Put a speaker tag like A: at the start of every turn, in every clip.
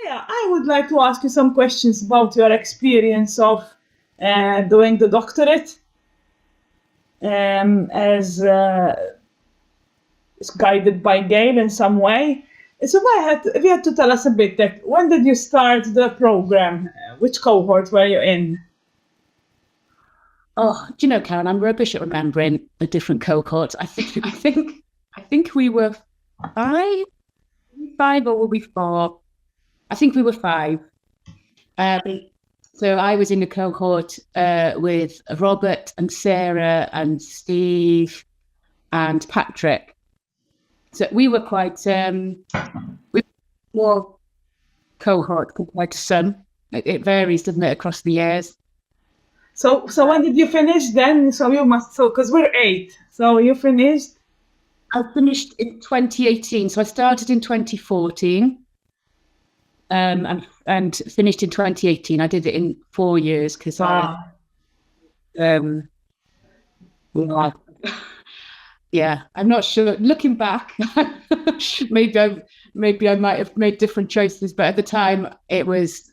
A: Yeah, I would like to ask you some questions about your experience of doing the doctorate, as it's guided by Gail in some way. So if you had to tell us a bit, that when did you start the program? Which cohort were you in?
B: Oh, do you know, Karen, I'm rubbish at remembering the different cohorts. I think we were five, or were we four? I think we were five. So I was in the cohort with Robert and Sarah and Steve and Patrick. So we were quite more cohort compared to some. It varies, doesn't it, across the years?
A: So when did you finish then? Because we're 8. So you finished?
B: I finished in 2018. So I started in 2014 and finished in 2018. I did it in 4 years because yeah, I'm not sure. Looking back, maybe I might have made different choices, but at the time it was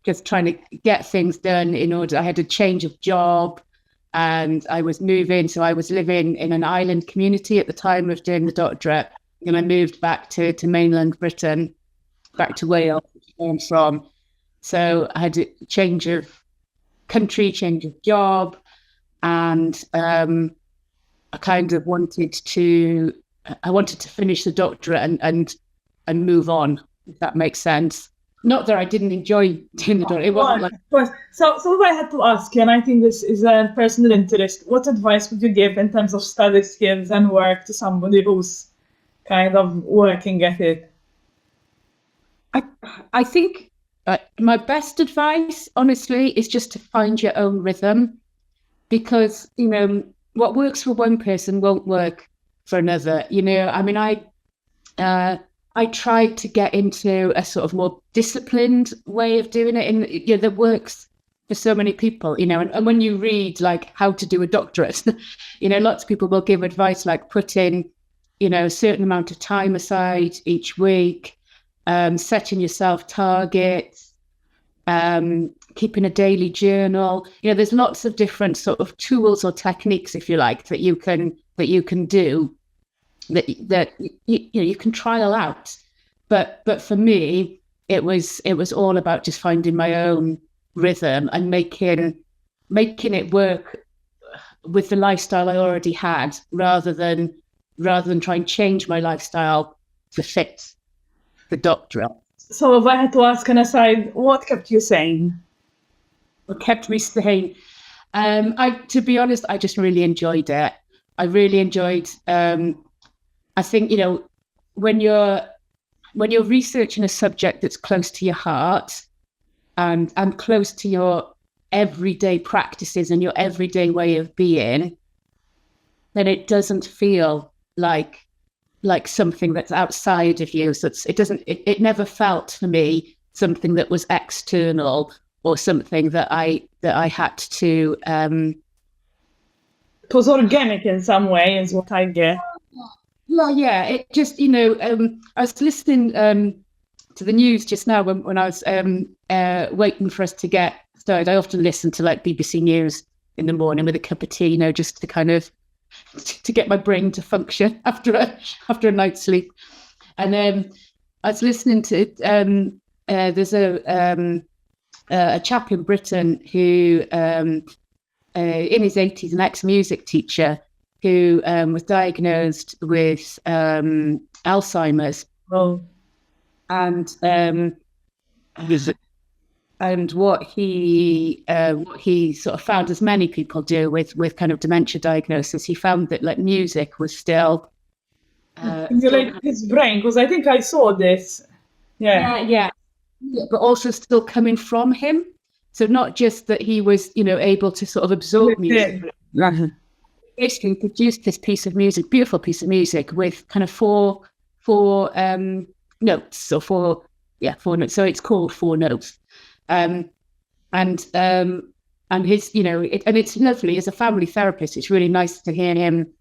B: just trying to get things done in order. I had a change of job and I was moving. So I was living in an island community at the time of doing the doctorate. And I moved back to mainland Britain, back to Wales, where I'm from. So I had a change of country, change of job. And I kind of wanted to finish the doctorate and move on, if that makes sense. Not that I didn't enjoy doing the doctorate. It wasn't like...
A: Of course. So if I had to ask you, and I think this is a personal interest, what advice would you give in terms of study skills and work to somebody who's kind of working at it?
B: I think my best advice, honestly, is just to find your own rhythm, because, what works for one person won't work for another. I mean, I tried to get into a sort of more disciplined way of doing it, and that works for so many people. And when you read like how to do a doctorate, lots of people will give advice like putting, a certain amount of time aside each week, setting yourself targets, keeping a daily journal. There's lots of different sort of tools or techniques, if you like, that you can do. That you can trial out, but for me it was all about just finding my own rhythm and making it work with the lifestyle I already had, rather than try and change my lifestyle to fit the doctorate.
A: So if I had to ask an aside, what kept you sane?
B: What kept me sane? To be honest, I just really enjoyed it. I really enjoyed. I think, when you're researching a subject that's close to your heart and close to your everyday practices and your everyday way of being, then it doesn't feel like something that's outside of you. So it never felt for me something that was external or something that I had to.
A: It was organic in some way, is what I get.
B: Well, yeah, it just, I was listening to the news just now when I was waiting for us to get started. I often listen to like BBC News in the morning with a cup of tea, just to kind of to get my brain to function after a night's sleep. And I was listening to there's a chap in Britain who in his 80s, an ex-music teacher, who was diagnosed with Alzheimer's.
A: Oh.
B: And what he sort of found, as many people do with kind of dementia diagnosis, he found that like music was still
A: stimulating his brain, because I think I saw this.
B: Yeah, but also still coming from him. So not just that he was, able to sort of absorb music. Basically produced this piece of music, beautiful piece of music, with kind of four notes, or four notes. So it's called Four Notes, and his, and it's lovely as a family therapist. It's really nice to hear him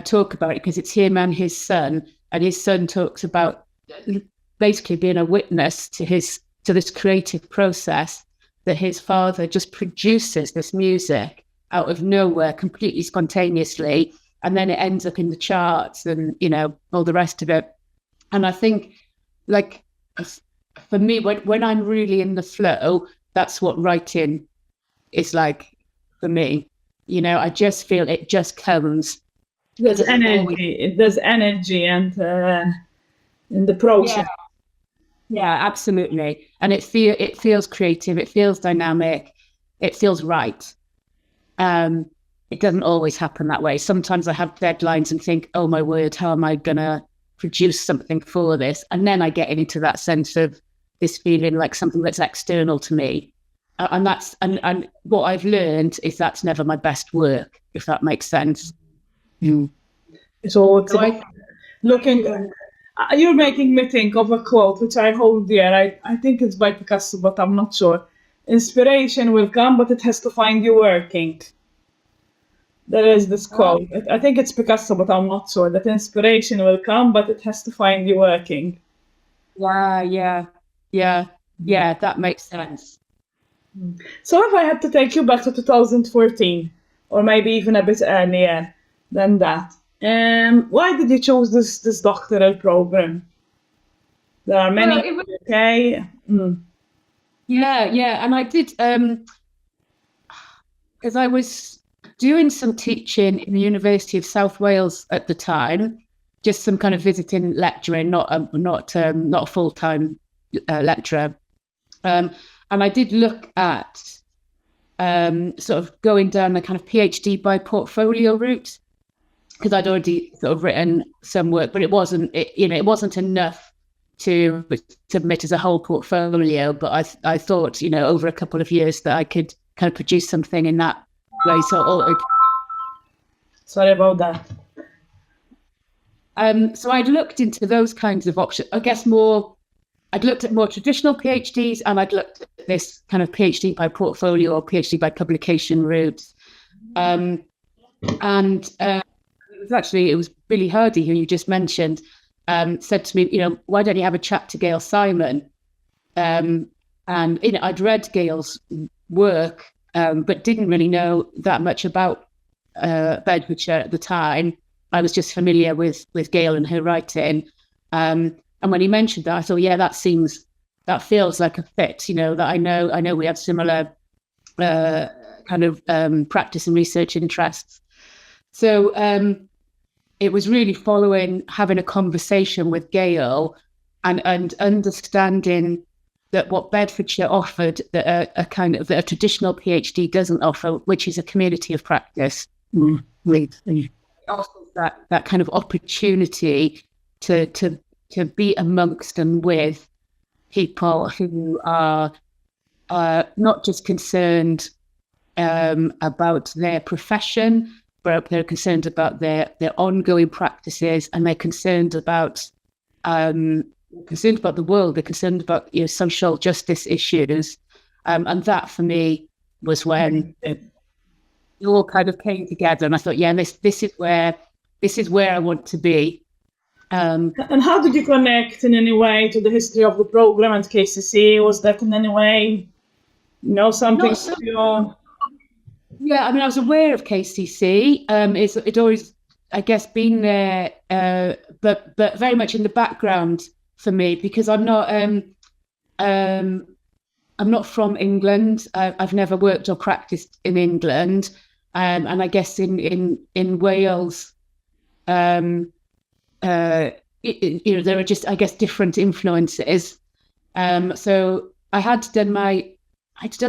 B: talk about it, because it's him and his son talks about basically being a witness to this creative process, that his father just produces this music out of nowhere, completely spontaneously, and then it ends up in the charts and, you know, all the rest of it. And I think, like, for me, when I'm really in the flow, that's what writing is like for me. You know, I just feel it just comes.
A: There's energy. There's energy and in the process.
B: Yeah, absolutely. And it feels creative. It feels dynamic. It feels right. It doesn't always happen that way. Sometimes I have deadlines and think, oh my word, how am I gonna produce something for this? And then I get into that sense of this feeling like something that's external to me. And that's and what I've learned is that's never my best work, if that makes sense.
A: So it's looking. You're making me think of a quote which I hold dear. I think it's by Picasso, but I'm not sure. Inspiration will come, but it has to find you working. There is this quote. I think it's Picasso, but I'm not sure. That inspiration will come, but it has to find you working.
B: Yeah. That makes sense.
A: So if I had to take you back to 2014, or maybe even a bit earlier than that, why did you choose this doctoral program? There are many. Okay.
B: Yeah, and I did because I was doing some teaching in the University of South Wales at the time, just some kind of visiting lecturing, not a full-time lecturer. And I did look at sort of going down the kind of PhD by portfolio route, because I'd already sort of written some work, but it wasn't enough to submit as a whole portfolio. But I thought, you know, over a couple of years that I could kind of produce something in that way.
A: Sorry about that.
B: So I'd looked into those kinds of options. I guess I'd looked at more traditional PhDs, and I'd looked at this kind of PhD by portfolio or PhD by publication routes. And it was Billy Hardy, who you just mentioned, said to me, you know, why don't you have a chat to Gail Simon? And, you know, I'd read Gail's work, but didn't really know that much about Bedfordshire at the time. I was just familiar with Gail and her writing. And when he mentioned that, I thought, yeah, that feels like a fit, you know, that I know we have similar kind of practice and research interests. So it was really following having a conversation with Gail and understanding that what Bedfordshire offered that a traditional PhD doesn't offer, which is a community of practice. It offers that kind of opportunity to be amongst and with people who are not just concerned about their profession, but they're concerned about their ongoing practices, and they're concerned about the world. They're concerned about, you know, social justice issues, and that for me was when it all kind of came together. And I thought, yeah, this is where I want to be.
A: And how did you connect in any way to the history of the program and KCC? Was that in any way, you know, something?
B: Yeah, I mean, I was aware of KCC. It always, I guess, been there, but very much in the background for me, because I'm not from England. I've never worked or practiced in England, and I guess in Wales, you know, there are just, I guess, different influences. So I had done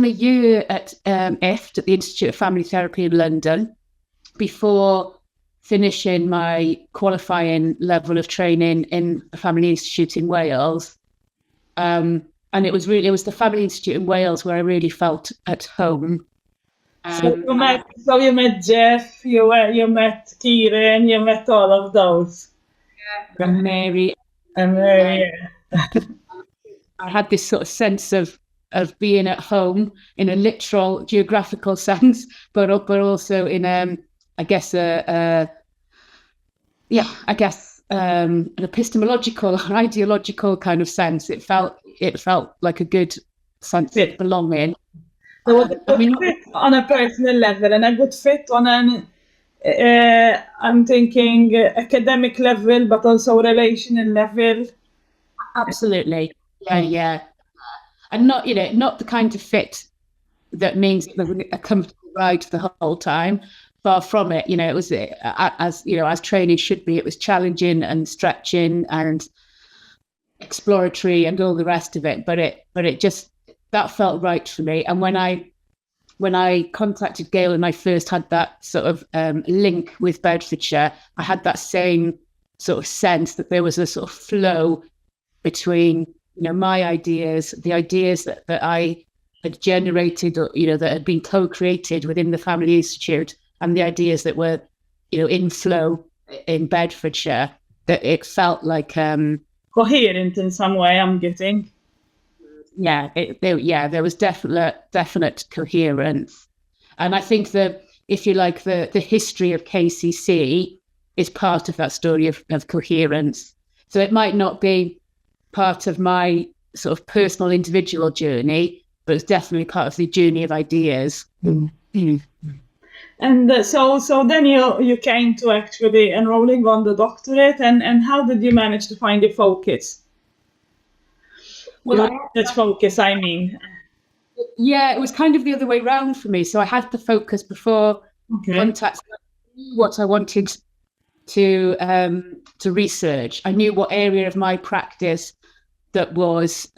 B: a year at IFT, at the Institute of Family Therapy in London, before finishing my qualifying level of training in the Family Institute in Wales. And it was the Family Institute in Wales where I really felt at home.
A: So you met Jeff, you met Kieran, you met all of those.
B: Yeah. And Mary.
A: Yeah.
B: I had this sort of sense of being at home in a literal geographical sense, but also in I guess an epistemological or ideological kind of sense. It felt like a good sense of belonging.
A: So a good fit on a personal level and a good fit on an, I'm thinking academic level, but also relational level.
B: Absolutely. Yeah. And not the kind of fit that means a comfortable ride the whole time. Far from it. It was as training should be. It was challenging and stretching and exploratory and all the rest of it. But it just, that felt right for me. And when I contacted Gail and I first had that sort of link with Bedfordshire, I had that same sort of sense that there was a sort of flow between my ideas, the ideas that I had generated, or that had been co-created within the Family Institute, and the ideas that were in flow in Bedfordshire. That it felt like
A: coherent in some way, I'm getting.
B: There was definite coherence. And I think that, if you like, the history of KCC is part of that story of coherence. So it might not be part of my sort of personal individual journey, but it's definitely part of the journey of ideas.
A: And so then you came to actually enrolling on the doctorate, and how did you manage to find the focus? Well, that's focus, I mean.
B: Yeah, it was kind of the other way around for me. So I had the focus before contacting what I wanted to research. I knew what area of my practice that was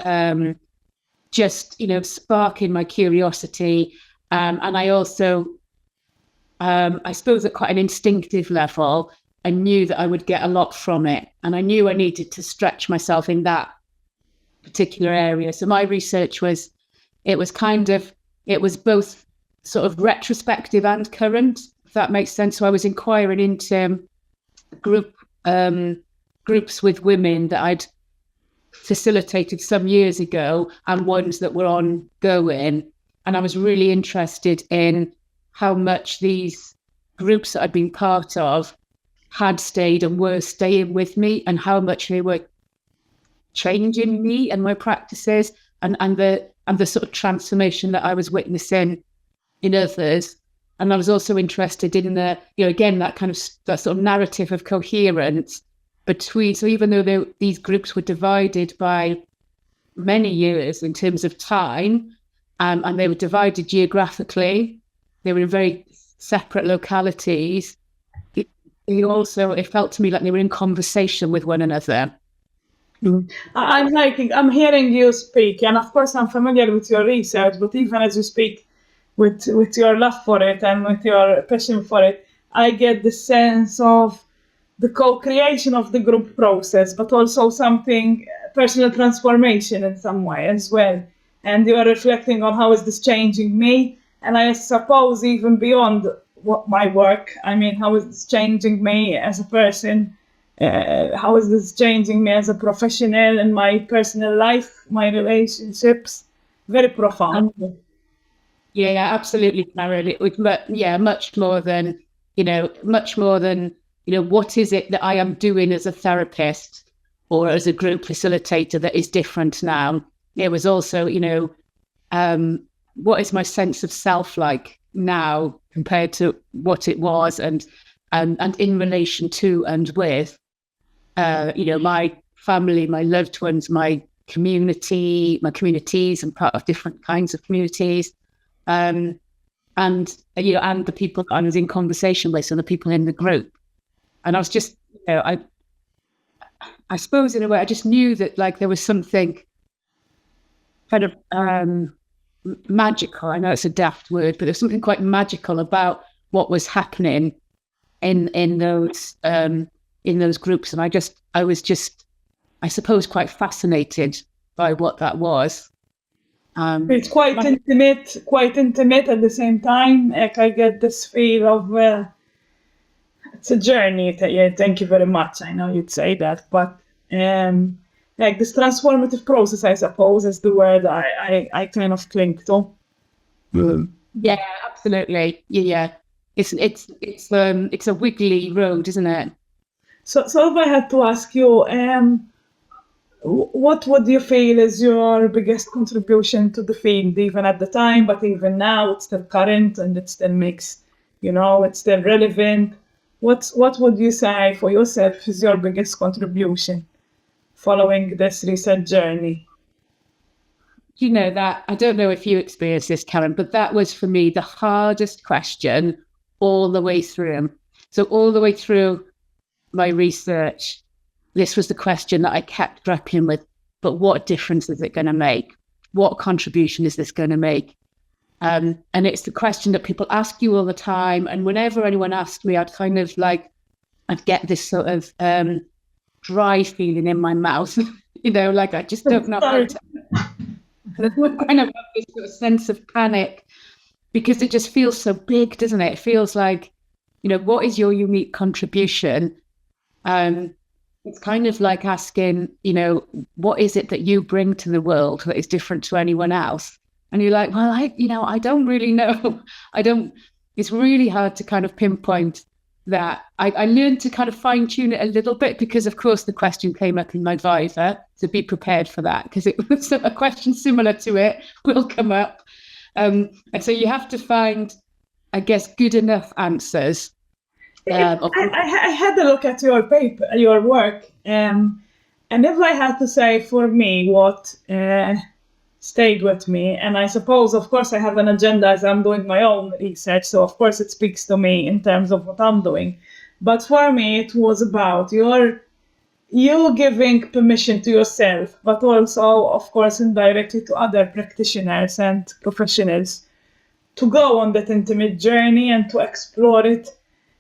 B: just sparking my curiosity, and I also I suppose at quite an instinctive level, I knew that I would get a lot from it, and I knew I needed to stretch myself in that particular area. So my research was both sort of retrospective and current, if that makes sense. So I was inquiring into groups with women that I'd facilitated some years ago and ones that were ongoing, and I was really interested in how much these groups that I'd been part of had stayed and were staying with me, and how much they were changing me and my practices, and the sort of transformation that I was witnessing in others. And I was also interested in the, again, that sort of narrative of coherence between. So even though these groups were divided by many years in terms of time, and they were divided geographically, they were in very separate localities. It felt to me like they were in conversation with one another.
A: I'm hearing you speak, and of course I'm familiar with your research, but even as you speak with your love for it and with your passion for it, I get the sense of the co-creation of the group process, but also something personal transformation in some way as well. And you are reflecting on how is this changing me, and I suppose even beyond my work, I mean, how is this changing me as a person? How is this changing me as a professional in my personal life, my relationships? Very profound.
B: Yeah, absolutely, Karen. It was, much more than what is it that I am doing as a therapist or as a group facilitator that is different now. It was also, what is my sense of self like now compared to what it was, and in relation to and with my family, my loved ones, my communities, and part of different kinds of communities, and the people I was in conversation with, so the people in the group. And I was just, I suppose in a way, I just knew that like there was something kind of magical. I know it's a daft word, but there's something quite magical about what was happening in those groups, and I was just, I suppose, quite fascinated by what that was.
A: It's quite intimate at the same time. Like I get this feel of it's a journey. Yeah, thank you very much. I know you'd say that, but like this transformative process, I suppose, is the word I kind of cling to.
B: Yeah, absolutely. Yeah, it's a wiggly road, isn't it?
A: So if I had to ask you, what would you feel is your biggest contribution to the field, even at the time, but even now, it's still current and it still makes, it's still relevant. What would you say for yourself is your biggest contribution following this research journey?
B: That I don't know if you experienced this, Karen, but that was for me the hardest question all the way through. So all the way through my research, this was the question that I kept grappling with. But what difference is it going to make? What contribution is this going to make? And it's the question that people ask you all the time. And whenever anyone asked me, I'd kind of I'd get this sort of dry feeling in my mouth, like I just don't know how to. Kind of have this sort of sense of panic because it just feels so big, doesn't it? It feels like, what is your unique contribution? It's kind of like asking, what is it that you bring to the world that is different to anyone else? And you're like, well, I don't really know. It's really hard to kind of pinpoint that. I learned to kind of fine tune it a little bit because, of course, the question came up in my Viva, to be prepared for that, because it was a question similar to it will come up. And so you have to find, I guess, good enough answers.
A: I had a look at your paper, your work, and if I had to say for me what stayed with me, and I suppose, of course, I have an agenda as I'm doing my own research, so of course it speaks to me in terms of what I'm doing. But for me, it was about you giving permission to yourself, but also, of course, indirectly to other practitioners and professionals to go on that intimate journey and to explore it.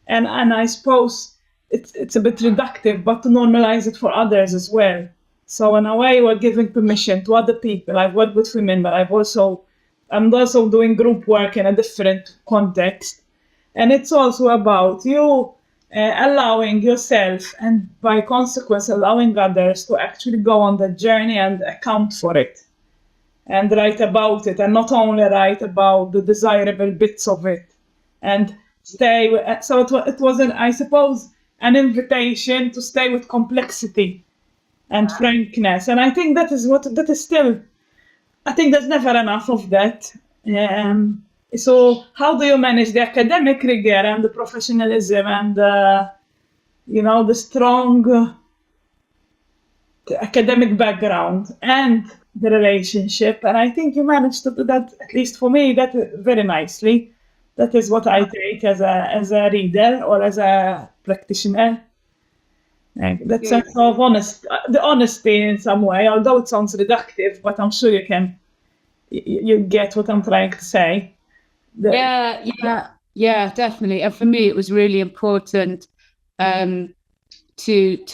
A: And I suppose it's a bit reductive, but to normalize it for others as well. So in a way, we're giving permission to other people. I've worked with women, but I'm also doing group work in a different context. And it's also about you allowing yourself and by consequence allowing others to actually go on the journey and account for it and write about it, and not only write about the desirable bits of it and stay with, so it was I suppose an invitation to stay with complexity and frankness. And I think that is still, I think there's never enough of that. So how do you manage the academic rigor and the professionalism and the strong academic background and the relationship? And I think you managed to do that, at least for me, that very nicely. That is what I take as a reader or as a practitioner. That's a sort of the honesty in some way, although it sounds reductive, but I'm sure you get what I'm trying to say.
B: Yeah, definitely. And for me, it was really important to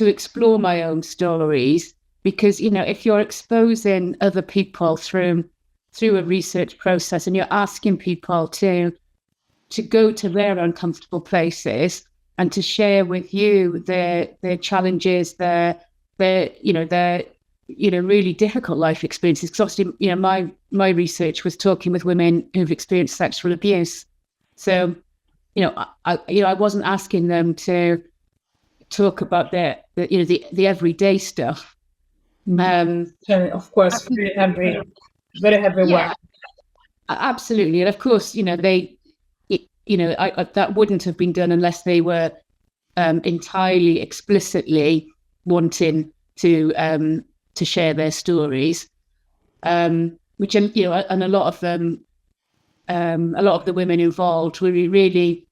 B: explore my own stories, because if you're exposing other people through a research process and you're asking people to go to their uncomfortable places and to share with you their challenges, their really difficult life experiences. Because obviously, my research was talking with women who've experienced sexual abuse. So, I wasn't asking them to talk about the everyday stuff.
A: Of course, very heavy work.
B: Absolutely, and of course, that wouldn't have been done unless they were entirely explicitly wanting to share their stories, which and a lot of them, a lot of the women involved were really,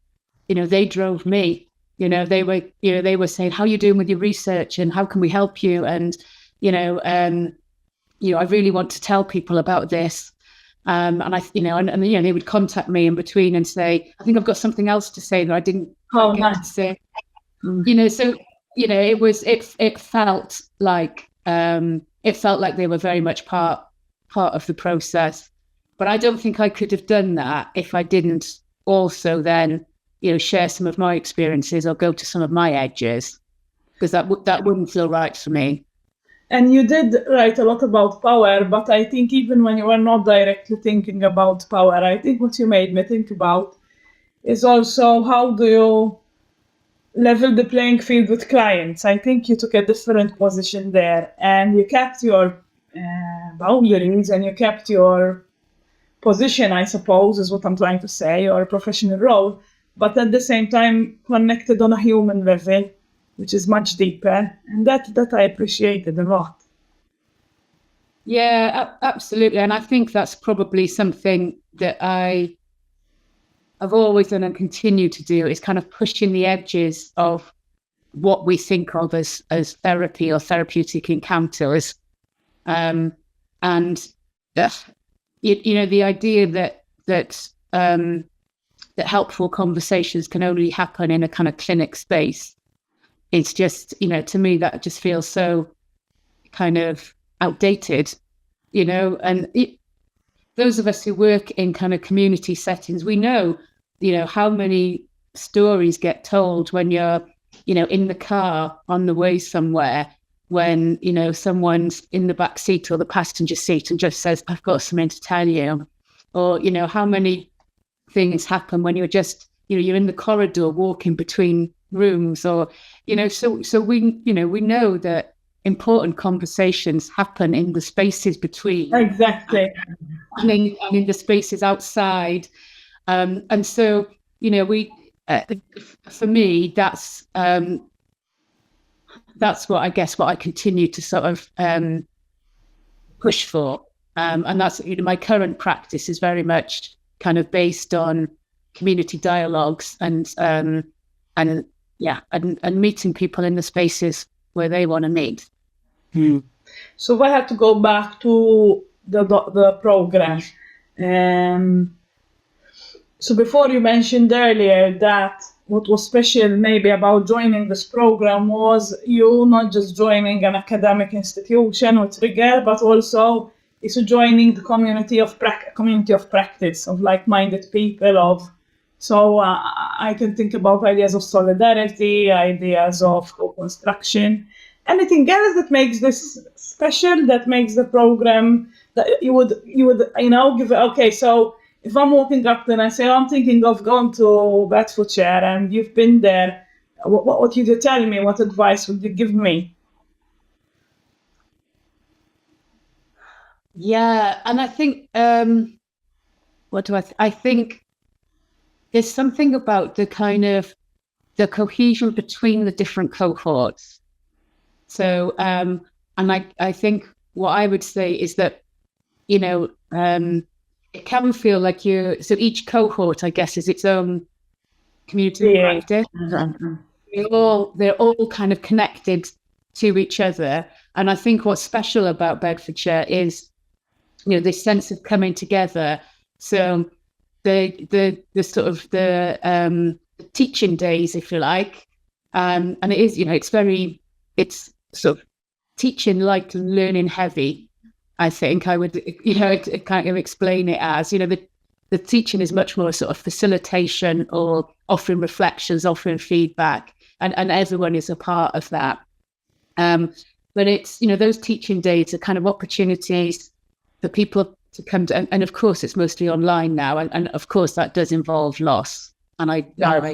B: they drove me. They were saying, "How are you doing with your research, and how can we help you?" And I really want to tell people about this. And they would contact me in between and say, "I think I've got something else to say that I didn't get to say." So it felt like they were very much part of the process. But I don't think I could have done that if I didn't also then share some of my experiences or go to some of my edges, because that wouldn't feel right for me.
A: And you did write a lot about power, but I think even when you were not directly thinking about power, I think what you made me think about is also how do you level the playing field with clients. I think you took a different position there, and you kept your boundaries and you kept your position, I suppose, is what I'm trying to say, or a professional role, but at the same time connected on a human level, which is much deeper, and that I appreciated a lot.
B: Yeah, absolutely. And I think that's probably something that I've always done and continue to do, is kind of pushing the edges of what we think of as therapy or therapeutic encounters. And you know, the idea that helpful conversations can only happen in a kind of clinic space, it's just, you know, to me that just feels so kind of outdated, you know. And those of us who work in kind of community settings, we know, you know, how many stories get told when you're, you know, in the car on the way somewhere, when, you know, someone's in the back seat or the passenger seat and just says, I've got something to tell you. Or, you know, how many things happen when you're just, you know, you're in the corridor walking between rooms, or, you know, so we, you know, we know that important conversations happen in the spaces between.
A: Exactly.
B: And in the spaces outside. And so, you know, for me, that's what I guess what I continue to sort of push for. And that's, you know, my current practice is very much kind of based on community dialogues and meeting people in the spaces where they want to meet.
A: So I have to go back to the program. So before, you mentioned earlier that what was special maybe about joining this program was you not just joining an academic institution with rigor, but also is joining the community of practice of like-minded people. So I can think about ideas of solidarity, ideas of co-construction. Anything else that makes this special, that makes the program that you would you know give? Okay, so if I'm walking up and I say, I'm thinking of going to Bedfordshire, and you've been there, what would you tell me? What advice would you give me?
B: Yeah, and I think I think there's something about the kind of the cohesion between the different cohorts. So and I think what I would say is that, you know, it can feel like so each cohort, I guess, is its own community practice. They're all kind of connected to each other. And I think what's special about Bedfordshire is, you know, this sense of coming together. So the sort of the teaching days, if you like, and it is, you know, it's sort of teaching like learning heavy. I think I would, you know, kind of explain it as, you know, the teaching is much more sort of facilitation or offering reflections, offering feedback, and everyone is a part of that. But it's, you know, those teaching days are kind of opportunities for people to come to, and of course it's mostly online now, and of course that does involve loss, and I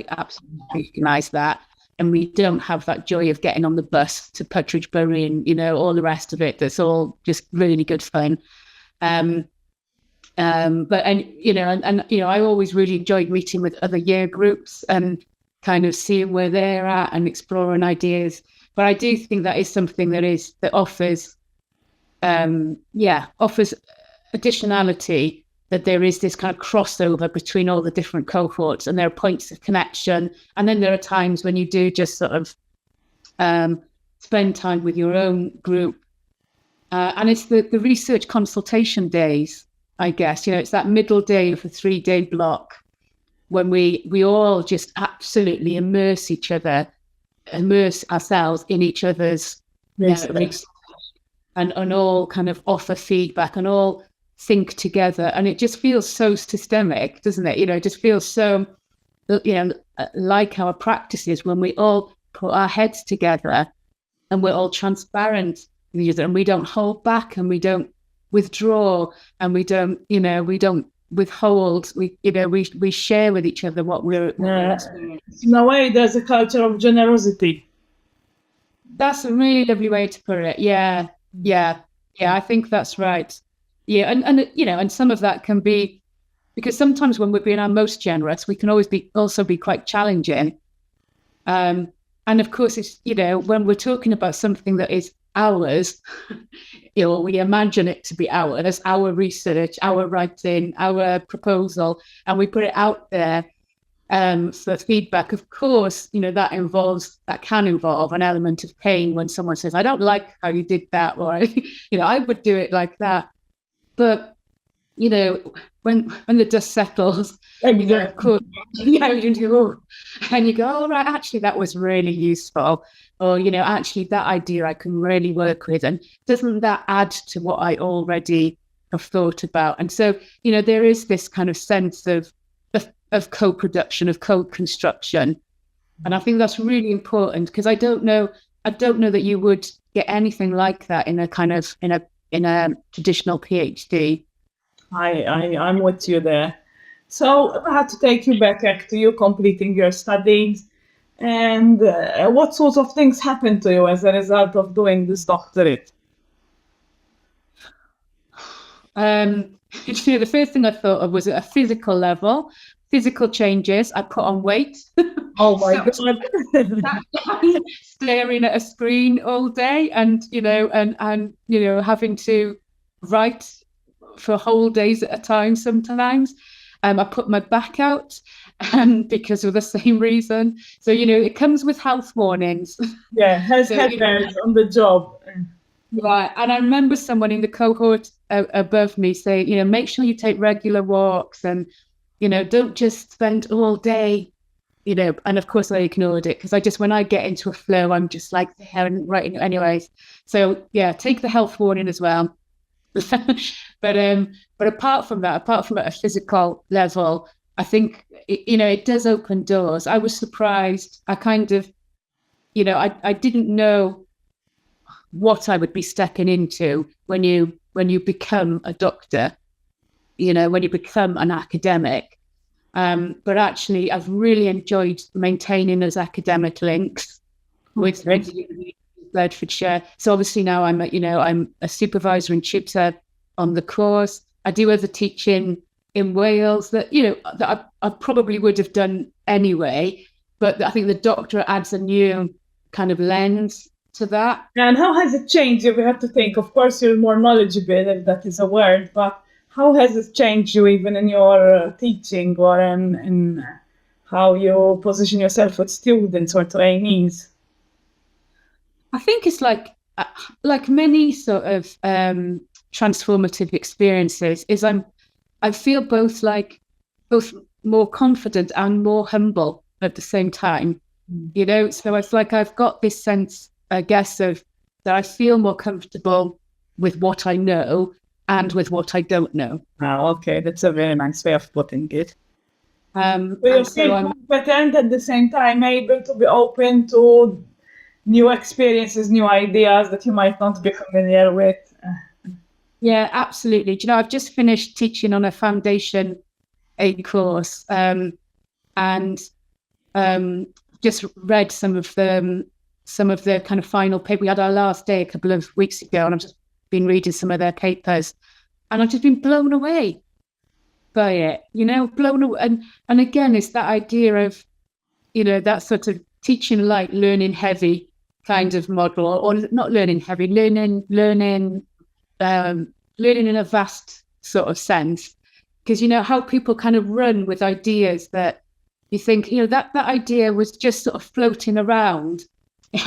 B: absolutely recognise that. And we don't have that joy of getting on the bus to Puttridge Bury and, you know, all the rest of it. That's all just really good fun. But you know, I always really enjoyed meeting with other year groups and kind of seeing where they're at and exploring ideas. But I do think that is something that offers additionality, that there is this kind of crossover between all the different cohorts, and there are points of connection. And then there are times when you do just sort of spend time with your own group. And it's the research consultation days, I guess, you know, it's that middle day of a 3-day block when we all just absolutely immerse ourselves in each other's research, and all kind of offer feedback and all think together. And it just feels so systemic, doesn't it? You know, it just feels so, you know, like our practices when we all put our heads together and we're all transparent with each other, and we don't hold back, and we don't withdraw, and we don't withhold. We share with each other what we're experiencing.
A: In a way, there's a culture of generosity.
B: That's a really lovely way to put it. Yeah. I think that's right. Yeah, and some of that can be because sometimes when we're being our most generous, we can always also be quite challenging. And of course, it's when we're talking about something that is ours, we imagine it to be ours, our research, our writing, our proposal, and we put it out there for feedback. Of course, that can involve an element of pain when someone says, "I don't like how you did that," or I would do it like that. But when the dust settles, of course, you do, and you go, "Oh, right, actually, that was really useful," or actually, that idea I can really work with, and doesn't that add to what I already have thought about? And so, there is this kind of sense of co-production, of co-construction, and I think that's really important because I don't know that you would get anything like that in a traditional PhD.
A: I'm with you there. So I had to take you back to you completing your studies, and what sorts of things happened to you as a result of doing this doctorate?
B: The first thing I thought of was at a physical level, physical changes. I put on weight.
A: Oh my God!
B: Staring at a screen all day, and having to write for whole days at a time sometimes. I put my back out because of the same reason. So, it comes with health warnings.
A: Yeah, health on the job.
B: Right. And I remember someone in the cohort above me say, make sure you take regular walks and, don't just spend all day, and of course I ignored it because when I get into a flow, I'm just like there and writing anyways. So yeah, take the health warning as well. But apart from at a physical level, I think it does open doors. I was surprised. I kind of, I didn't know what I would be stepping into when you become a doctor, when you become an academic. But actually, I've really enjoyed maintaining those academic links with the University of Bedfordshire. So obviously now I'm a supervisor and tutor on the course. I do other teaching in Wales that I probably would have done anyway, but I think the doctorate adds a new kind of lens to that.
A: And how has it changed you? We have to think, of course, you're more knowledgeable, if that is a word, but how has it changed you even in your teaching or in how you position yourself with students or trainees?
B: I think it's like many sort of transformative experiences is I feel both more confident and more humble at the same time, so it's like I've got this sense, I guess, of that I feel more comfortable with what I know and with what I don't know.
A: Oh, okay, that's a very nice way of putting it.
B: So
A: you feel competent at the same time, able to be open to new experiences, new ideas that you might not be familiar with.
B: Yeah, absolutely. I've just finished teaching on a foundation A course, and just read some of the kind of final paper. We had our last day a couple of weeks ago, and I've just been reading some of their papers, and I've just been blown away by it. Blown away. And again, it's that idea of that sort of teaching light, learning heavy kind of model, or not learning heavy, learning in a vast sort of sense, because how people kind of run with ideas that you think that idea was just sort of floating around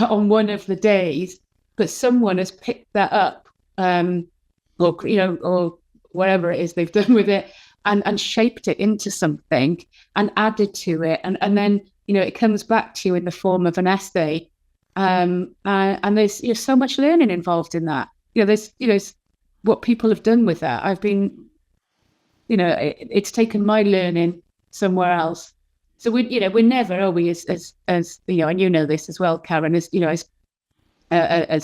B: on one of the days, but someone has picked that up, or whatever it is they've done with it, and shaped it into something and added to it, and then it comes back to you in the form of an essay, and there's so much learning involved in that. There's what people have done with that. I've been, it's taken my learning somewhere else. So we're never, are we, as and you know this as well, Karen, as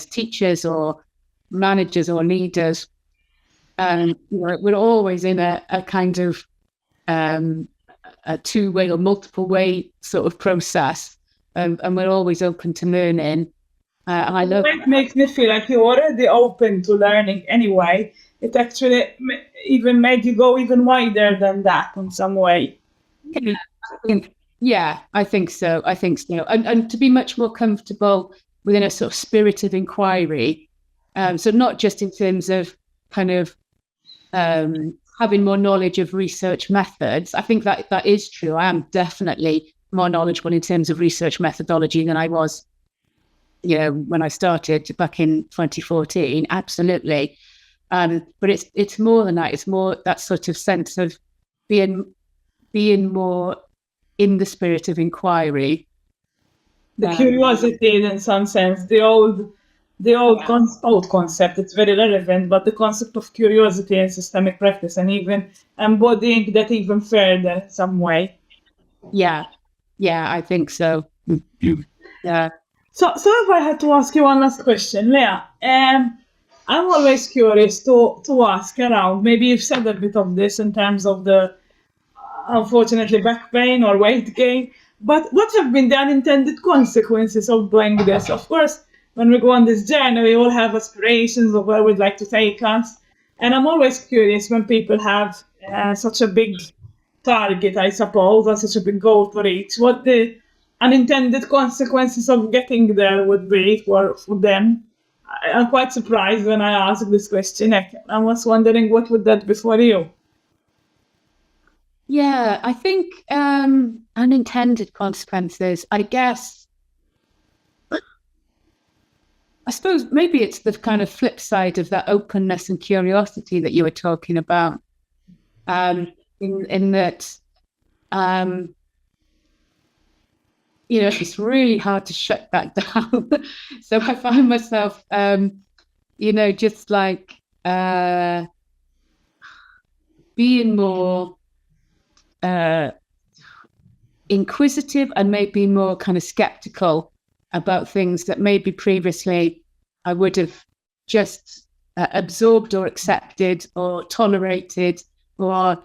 B: teachers or managers or leaders, we're always in a kind of a two-way or multiple-way sort of process, and we're always open to learning. And I love
A: It makes me feel like you're already open to learning anyway. It actually even made you go even wider than that in some way.
B: Yeah, I think so. And to be much more comfortable within a sort of spirit of inquiry. So not just in terms of kind of having more knowledge of research methods. I think that is true. I am definitely more knowledgeable in terms of research methodology than I was, when I started back in 2014. Absolutely. But it's more than that. It's more that sort of sense of being more in the spirit of inquiry.
A: The curiosity, in some sense, the old concept, it's very relevant, but the concept of curiosity in systemic practice and even embodying that even further in some way.
B: Yeah, I think so. Yeah.
A: So if I had to ask you one last question, Leah, I'm always curious to ask around, maybe you've said a bit of this in terms of the, unfortunately, back pain or weight gain, but what have been the unintended consequences of doing this? Of course, when we go on this journey, we all have aspirations of where we'd like to take us. And I'm always curious when people have such a big target, I suppose, or such a big goal to reach, what the unintended consequences of getting there would be for them. I'm quite surprised when I asked this question. I was wondering what would that be for you?
B: Yeah, I think unintended consequences, I guess, I suppose maybe it's the kind of flip side of that openness and curiosity that you were talking about, in that, it's really hard to shut that down. So I find myself, just like being more inquisitive and maybe more kind of skeptical about things that maybe previously I would have just absorbed or accepted or tolerated or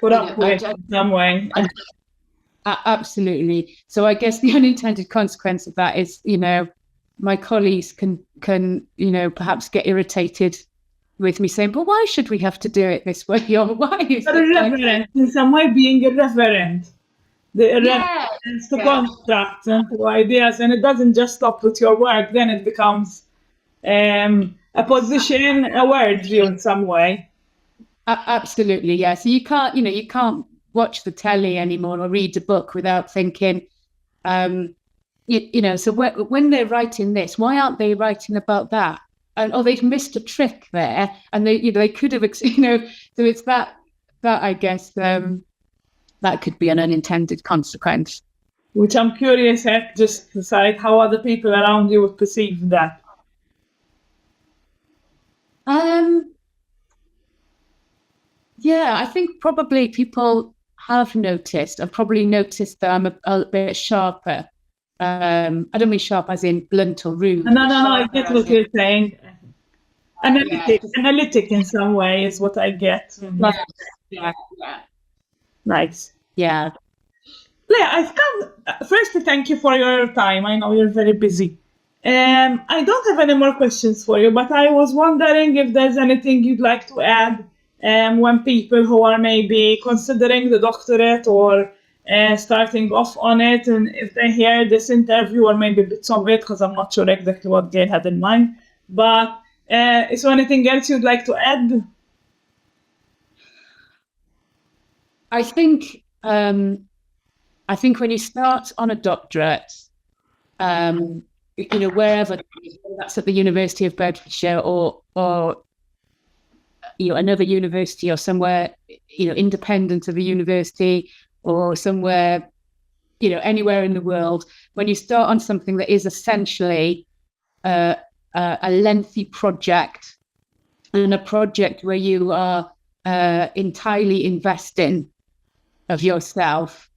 A: put up with in some way.
B: Absolutely. So I guess the unintended consequence of that is, my colleagues can perhaps get irritated with me saying, but why should we have to do it this way? Or why is
A: irreverent, in some way being irreverent. The irreverence to constructs and to ideas, and it doesn't just stop with your work, then it becomes a position, a worldview in some way.
B: Absolutely, yeah. So you can't watch the telly anymore or read a book without thinking, so when they're writing this, why aren't they writing about that? And they've missed a trick there, and they could have, so it's that I guess that could be an unintended consequence.
A: Which I'm curious at, just decide how other people around you would perceive that.
B: Yeah, I think probably people have noticed. I've probably noticed that I'm a bit sharper. I don't mean sharp as in blunt or rude.
A: No, I get what you're saying. Analytic in some way is what I get.
B: Yeah.
A: Nice.
B: Yeah.
A: Leah, firstly, thank you for your time. I know you're very busy. I don't have any more questions for you, but I was wondering if there's anything you'd like to add when people who are maybe considering the doctorate or starting off on it, and if they hear this interview or maybe bits of it, because I'm not sure exactly what Gail had in mind. But is there anything else you'd like to add?
B: I think when you start on a doctorate, wherever that's at the University of Bedfordshire or another university or somewhere independent of a university or somewhere anywhere in the world, when you start on something that is essentially a lengthy project and a project where you are entirely investing of yourself,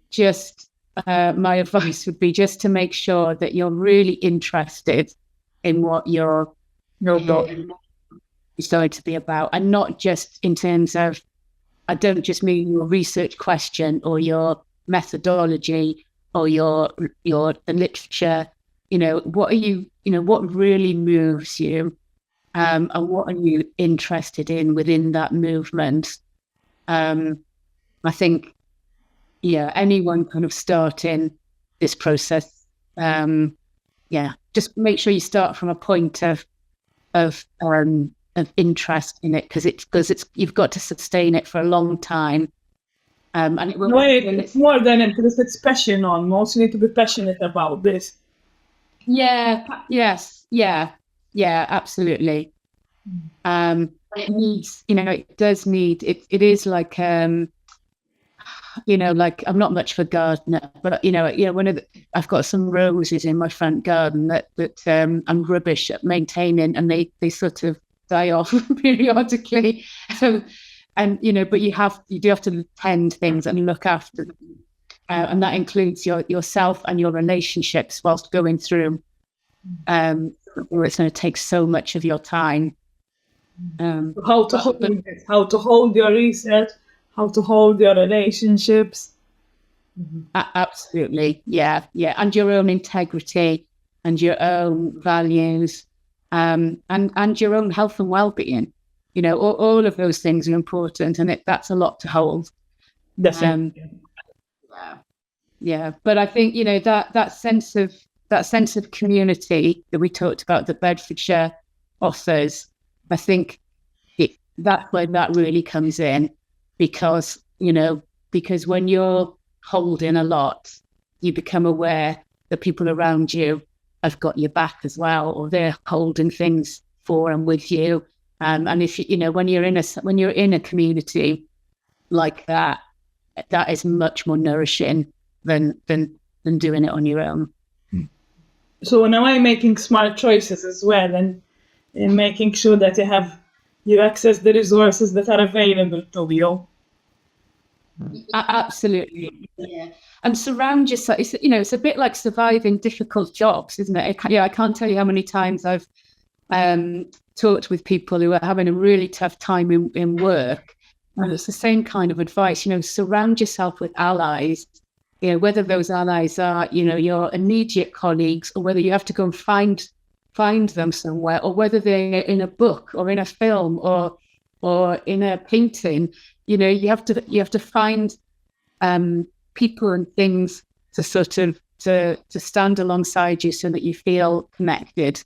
B: just my advice would be just to make sure that you're really interested in what you're going to be about, and not just in terms of I don't just mean your research question or your methodology or the literature. What are what really moves you, and what are you interested in within that movement? I think, anyone kind of starting this process, just make sure you start from a point of interest in it, because you've got to sustain it for a long time. And it will.
A: No, it's more than interest; it's passion. Almost, you need to be passionate about this.
B: Yeah. Yes. Yeah. Yeah. Absolutely. It needs. It does need. It is like. Like I'm not much of a gardener, but I've got some roses in my front garden that I'm rubbish at maintaining, and they sort of die off periodically. And but you do have to tend things and look after them, and that includes yourself and your relationships whilst going through. Where it's going to take so much of your time.
A: How to hold your research, how to hold your relationships.
B: Absolutely, yeah, and your own integrity and your own values, and your own health and well-being. All of those things are important, and that's a lot to hold.
A: Definitely.
B: Yeah, but I think that sense of community that we talked about that Bedfordshire offers. I think that's where that really comes in, because when you're holding a lot, you become aware that people around you have got your back as well, or they're holding things for and with you. And if when you're in a community like that, that is much more nourishing than doing it on your own.
A: So now I'm making smart choices as well, and making sure that you access the resources that are available to you.
B: Absolutely, yeah. And surround yourself. It's a bit like surviving difficult jobs, isn't it? I can't tell you how many times I've talked with people who are having a really tough time in work, and it's the same kind of advice. Surround yourself with allies. Whether those allies are your immediate colleagues, or whether you have to go and find them somewhere, or whether they're in a book or in a film or in a painting. You have to find people and things to sort of to stand alongside you so that you feel connected.